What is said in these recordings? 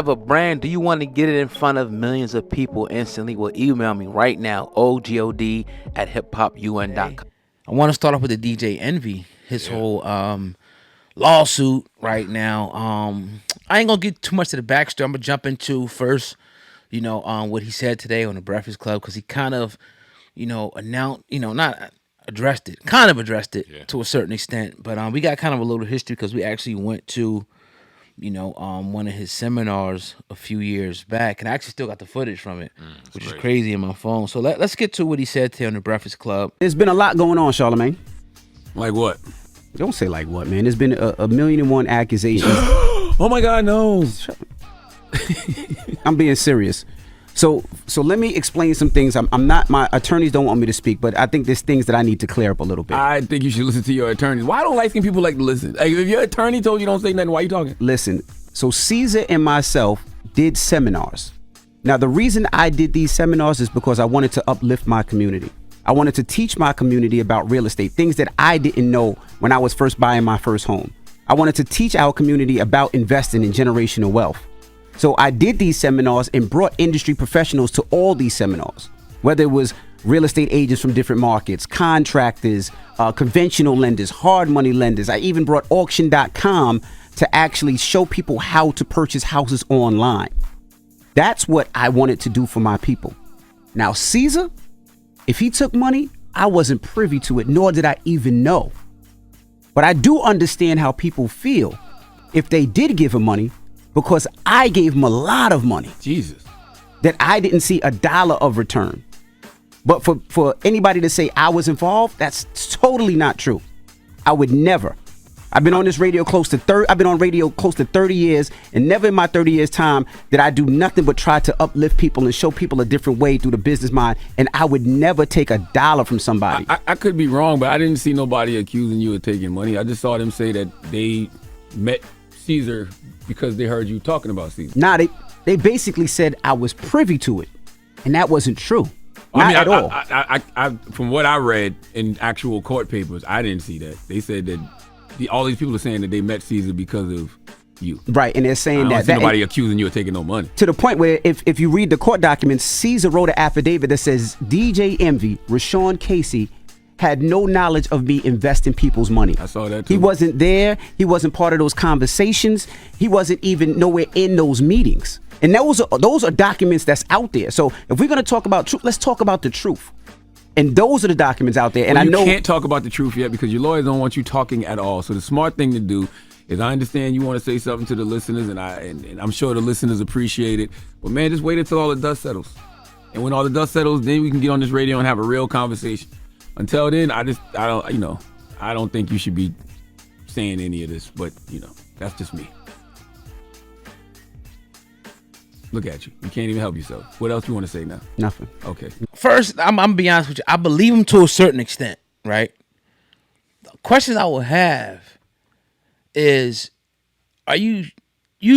Have a brand? Do you want to get it in front of millions of people instantly? Well, email me right now, ogod@hiphopun.com. I want to start off with the DJ Envy, his whole lawsuit right now. I ain't gonna get too much to the backstory. I'm gonna jump into first, what he said today on the Breakfast Club, because he kind of, announced, not kind of addressed it to a certain extent. But we got kind of a little history because we actually went to one of his seminars a few years back, and I actually still got the footage from it, which is crazy in my phone. So let's get to what he said today on the Breakfast Club. There's been a lot going on, Charlamagne. Like what? Don't say like what, man. There's been a million and one accusations. Oh my God, no. I'm being serious. So let me explain some things. I'm not, my attorneys don't want me to speak, but I think there's things that I need to clear up a little bit. I think you should listen to your attorneys. Why don't light-skinned people like to listen? Like, if your attorney told you don't say nothing, why are you talking? Listen, so Cesar and myself did seminars. Now, the reason I did these seminars is because I wanted to uplift my community. I wanted to teach my community about real estate, things that I didn't know when I was first buying my first home. I wanted to teach our community about investing in generational wealth. So I did these seminars and brought industry professionals to all these seminars, whether it was real estate agents from different markets, contractors, conventional lenders, hard money lenders. I even brought auction.com to actually show people how to purchase houses online. That's what I wanted to do for my people. Now, Cesar, if he took money, I wasn't privy to it, nor did I even know. But I do understand how people feel if they did give him money, because I gave him a lot of money. Jesus. That I didn't see a dollar of return. But for anybody to say I was involved, that's totally not true. I would never. I've been on this radio I've been on radio close to 30 years, and never in my 30 years time did I do nothing but try to uplift people and show people a different way through the business mind. And I would never take a dollar from somebody. I could be wrong, but I didn't see nobody accusing you of taking money. I just saw them say that they met Cesar because they heard you talking about Cesar. Nah, they basically said I was privy to it, and that wasn't true. Not at all. I from what I read in actual court papers, I didn't see that. They said that all these people are saying that they met Cesar because of you. Right, and they're saying I don't see nobody accusing you of taking no money. To the point where if you read the court documents, Cesar wrote an affidavit that says DJ Envy, Rashawn Casey, had no knowledge of me investing people's money. I saw that too. He wasn't there. He wasn't part of those conversations. He wasn't even nowhere in those meetings. And those are documents that's out there. So if we're going to talk about truth, let's talk about the truth. And those are the documents out there. And well, I know you can't talk about the truth yet because your lawyers don't want you talking at all. So the smart thing to do is, I understand you want to say something to the listeners, and I'm sure the listeners appreciate it. But man, just wait until all the dust settles. And when all the dust settles, then we can get on this radio and have a real conversation. Until then, I don't think you should be saying any of this, but that's just me. Look at you. You can't even help yourself. What else you want to say now? Nothing. Okay. First, I'm gonna be honest with you. I believe him to a certain extent, right? The question I will have is, are you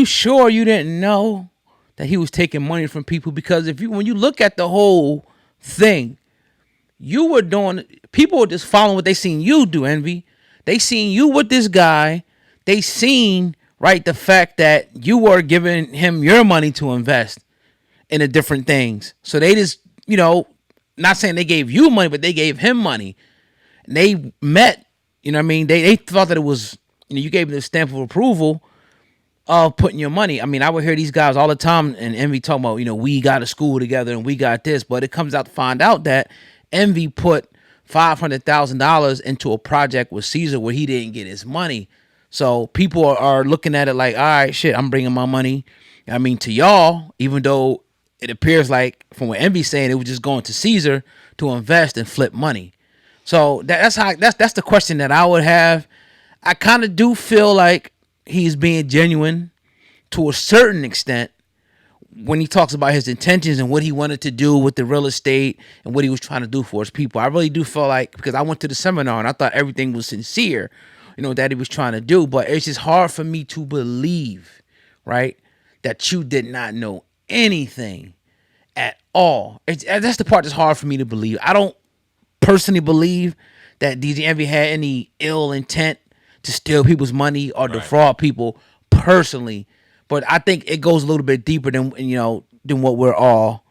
sure you didn't know that he was taking money from people? Because when you look at the whole thing, people were just following what they seen you do, Envy. They seen you with this guy. They seen, right, the fact that you were giving him your money to invest in the different things. So they just, not saying they gave you money, but they gave him money. And they met, they thought that it was, you gave them the stamp of approval of putting your money. I mean, I would hear these guys all the time and Envy talking about, we got to school together and we got this, but it comes out to find out that Envy put $500,000 into a project with Cesar where he didn't get his money. So people are looking at it like, all right, shit, I'm bringing my money. To y'all, even though it appears like from what Envy's saying, it was just going to Cesar to invest and flip money. So that's the question that I would have. I kind of do feel like he's being genuine to a certain extent when he talks about his intentions and what he wanted to do with the real estate and what he was trying to do for his people. I really do feel like, because I went to the seminar and I thought everything was sincere, that he was trying to do, but it's just hard for me to believe, right, that you did not know anything at all. That's the part that's hard for me to believe. I don't personally believe that DJ Envy had any ill intent to steal people's money or defraud people personally. But I think it goes a little bit deeper than what we're all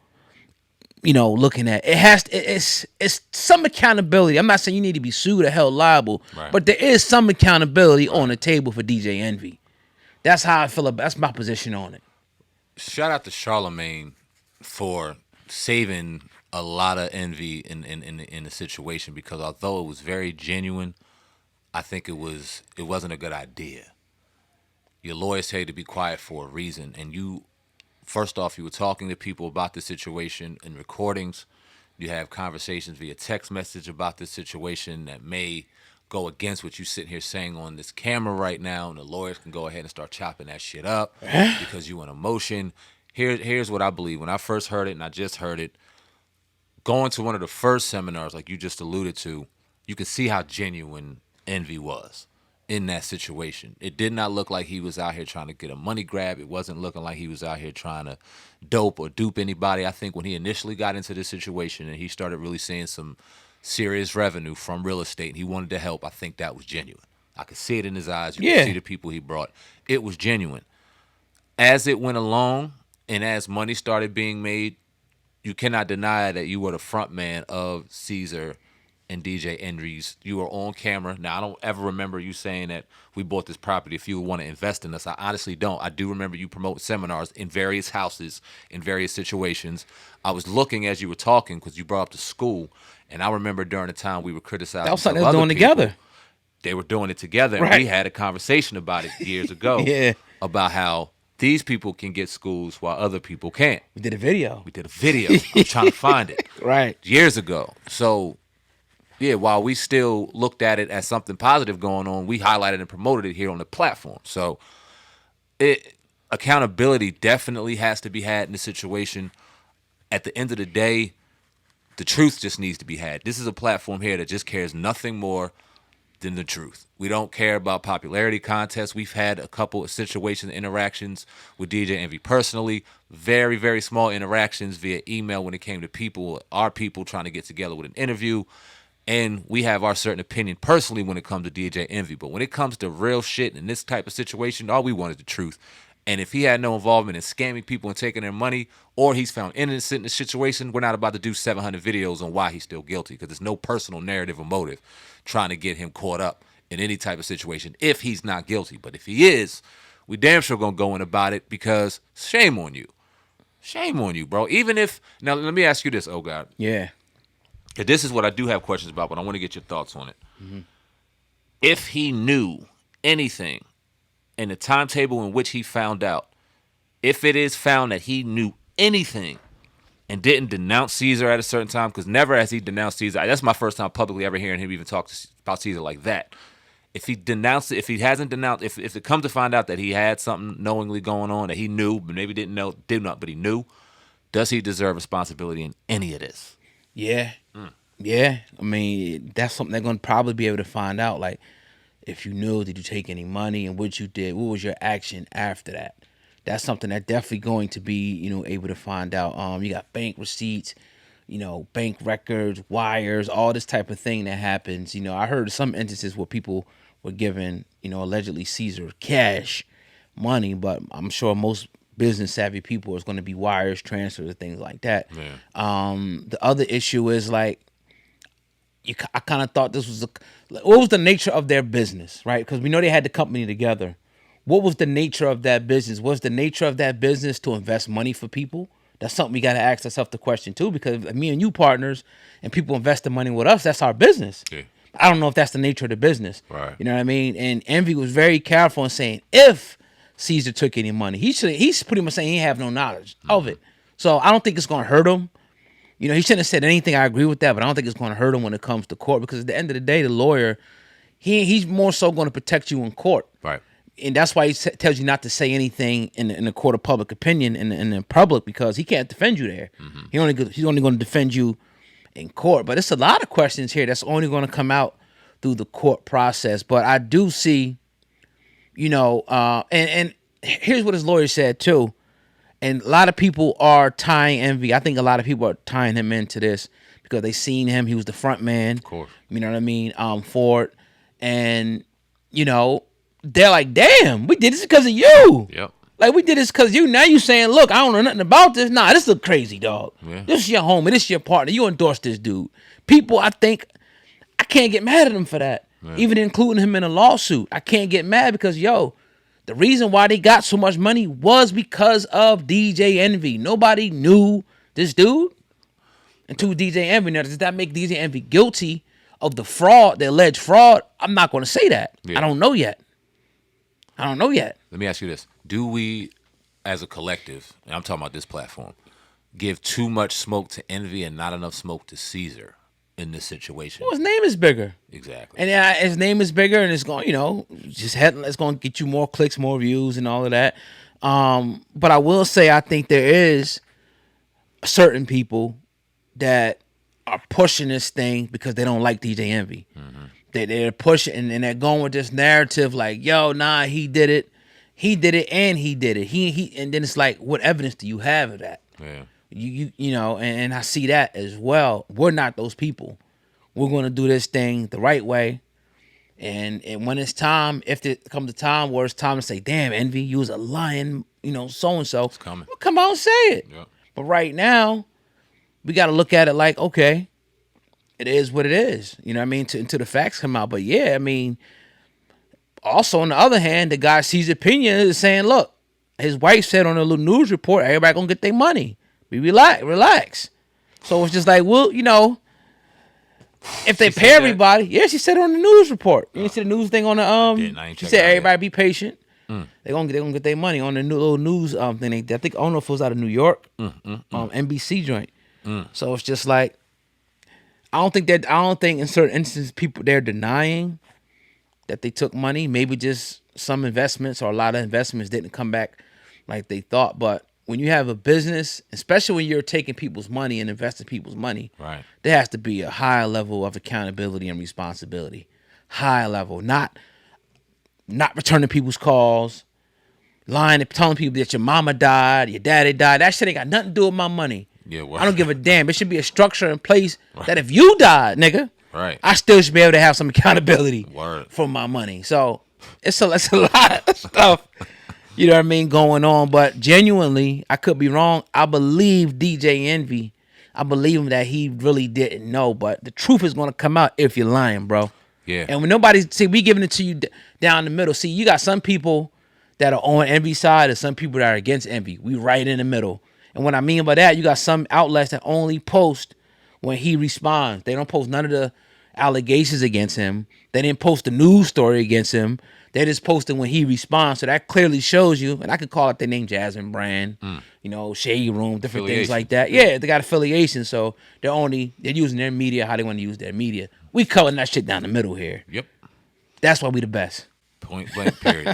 looking at. It's some accountability. I'm not saying you need to be sued or held liable, Right. but there is some accountability on the table for DJ Envy. That's how I feel about. That's my position on it. Shout out to Charlemagne for saving a lot of envy in the situation, because although it was very genuine, I think it wasn't a good idea. Your lawyers tell you to be quiet for a reason, and you, first off, you were talking to people about the situation in recordings. You have conversations via text message about this situation that may go against what you sitting here saying on this camera right now, and the lawyers can go ahead and start chopping that shit up because you in emotion. Here's what I believe. When I first heard it, and I just heard it, going to one of the first seminars, like you just alluded to, you could see how genuine Envy was in that situation. It did not look like he was out here trying to get a money grab. It wasn't looking like he was out here trying to dope or dupe anybody. I think when he initially got into this situation and he started really seeing some serious revenue from real estate and he wanted to help, I think that was genuine. I could see it in his eyes. You could see the people he brought. It was genuine. As it went along and as money started being made, you cannot deny that you were the front man of Cesar and DJ Envy's. You were on camera. Now, I don't ever remember you saying that we bought this property if you want to invest in us. I honestly don't. I do remember you promote seminars in various houses, in various situations. I was looking as you were talking because you brought up the school, and I remember during the time we were criticizing That was something they some were other doing people. together. They were doing it together, and Right. we had a conversation about it years ago Yeah. about how these people can get schools while other people can't. We did a video. We did a video. I'm trying to find it. Right. Years ago. So, yeah, while we still looked at it as something positive going on, we highlighted and promoted it here on the platform. So, accountability definitely has to be had in the situation. At the end of the day, the truth just needs to be had. This is a platform here that just cares nothing more than the truth. We don't care about popularity contests. We've had a couple of situations, interactions with DJ Envy personally, very, very small interactions via email when it came to our people trying to get together with an interview. And we have our certain opinion personally when it comes to DJ Envy. But when it comes to real shit in this type of situation, all we want is the truth. And if he had no involvement in scamming people and taking their money, or he's found innocent in the situation, we're not about to do 700 videos on why he's still guilty, because there's no personal narrative or motive trying to get him caught up in any type of situation if he's not guilty. But if he is, we damn sure gonna go in about it, because shame on you. Shame on you, bro. Even if, now let me ask you this, oh God. Yeah. This is what I do have questions about, but I want to get your thoughts on it. Mm-hmm. If he knew anything in the timetable in which he found out, if it is found that he knew anything and didn't denounce Cesar at a certain time, because never has he denounced Cesar. That's my first time publicly ever hearing him even talk about Cesar like that. If he denounced it, if he hasn't denounced, if it comes to find out that he had something knowingly going on that he knew, but maybe didn't know, did not, but he knew, does he deserve responsibility in any of this? Yeah. Yeah. I mean, that's something they're going to probably be able to find out. Like, if you knew, did you take any money, and what you did, what was your action after that? That's something that definitely going to be, able to find out. You got bank receipts, bank records, wires, all this type of thing that happens. I heard some instances where people were giving, allegedly Cesar cash money, but I'm sure most business savvy people is going to be wires, transfers, and things like that. Yeah. The other issue is like, I kind of thought this was what was the nature of their business, right? Because we know they had the company together. What was the nature of that business? Was the nature of that business to invest money for people? That's something we got to ask ourselves the question too, because me and you partners and people invest the money with us, that's our business. Yeah. I don't know if that's the nature of the business. Right. You know what I mean? And Envy was very careful in saying if Cesar took any money, he's pretty much saying he have no knowledge of it. So I don't think it's going to hurt him. He shouldn't have said anything. I agree with that, but I don't think it's going to hurt him when it comes to court, because at the end of the day, the lawyer, he's more so going to protect you in court. Right. And that's why he tells you not to say anything in the court of public opinion in the public, because he can't defend you there. Mm-hmm. He's only going to defend you in court. But it's a lot of questions here that's only going to come out through the court process. But I do see, and here's what his lawyer said too. And a lot of people are tying Envy. I think a lot of people are tying him into this because they seen him. He was the front man. Of course. You know what I mean? For it. And, they're like, damn, we did this because of you. Yep. Like, we did this because you saying, look, I don't know nothing about this. Nah, this look crazy, dog. Yeah. This is your homie. This is your partner. You endorse this dude. People, I think, I can't get mad at him for that. Yeah. Even including him in a lawsuit. I can't get mad because, the reason why they got so much money was because of DJ Envy. Nobody knew this dude until DJ Envy. Now, does that make DJ Envy guilty of the fraud, the alleged fraud? I'm not going to say that. Yeah. I don't know yet. Let me ask you this. Do we, as a collective, and I'm talking about this platform, give too much smoke to Envy and not enough smoke to Cesar in this situation? Well, his name is bigger. Exactly. And his name is bigger, and it's going, it's going to get you more clicks, more views, and all of that. But I will say, I think there is certain people that are pushing this thing because they don't like DJ Envy. Mm-hmm. They're pushing, and they're going with this narrative like, nah, he did it. He did it, and he did it. He, and then it's like, what evidence do you have of that? Yeah. And I see that as well. We're not those people. We're going to do this thing the right way. And when it's time, if it comes a time where it's time to say, damn, Envy, you was a lying, so-and-so. It's coming. Well, come out and say it. Yeah. But right now, we got to look at it like, okay, it is what it is. You know what I mean? Until the facts come out. But yeah, I mean, also on the other hand, the guy Cesar Pina is saying, look, his wife said on a little news report, everybody going to get their money. Be relax. So it's just like, well, if they pay everybody, she said it on the news report. You see the news thing on the she said everybody be patient. They gonna get their money on the little news thing. I think I don't know if it was out of New York, NBC joint. So it's just like I don't think in certain instances people they're denying that they took money. Maybe just some investments or a lot of investments didn't come back like they thought. But when you have a business, especially when you're taking people's money and investing people's money, right, there has to be a high level of accountability and responsibility. High level, not returning people's calls, lying and telling people that your mama died, your daddy died. That shit ain't got nothing to do with my money. Yeah, I don't give a damn. There should be a structure in place that if you died, nigga, right, I still should be able to have some accountability Word. for my money. So it's a lot of stuff, you know what I mean, going on. But genuinely, I could be wrong. I believe DJ Envy. I believe him that he really didn't know. But the truth is going to come out if you're lying, bro. Yeah. And when we giving it to you down the middle. See, you got some people that are on Envy's side and some people that are against Envy. We right in the middle. And what I mean by that, you got some outlets that only post when he responds. They don't post none of the allegations against him. They didn't post the news story against him. They just posted when he responds. So that clearly shows you, and I could call it their name, Jasmine Brand, Shade Room, different things like that. Yeah, they got affiliation. So they're using their media how they want to use their media. We cutting that shit down the middle here. Yep. That's why we the best. Point blank, period.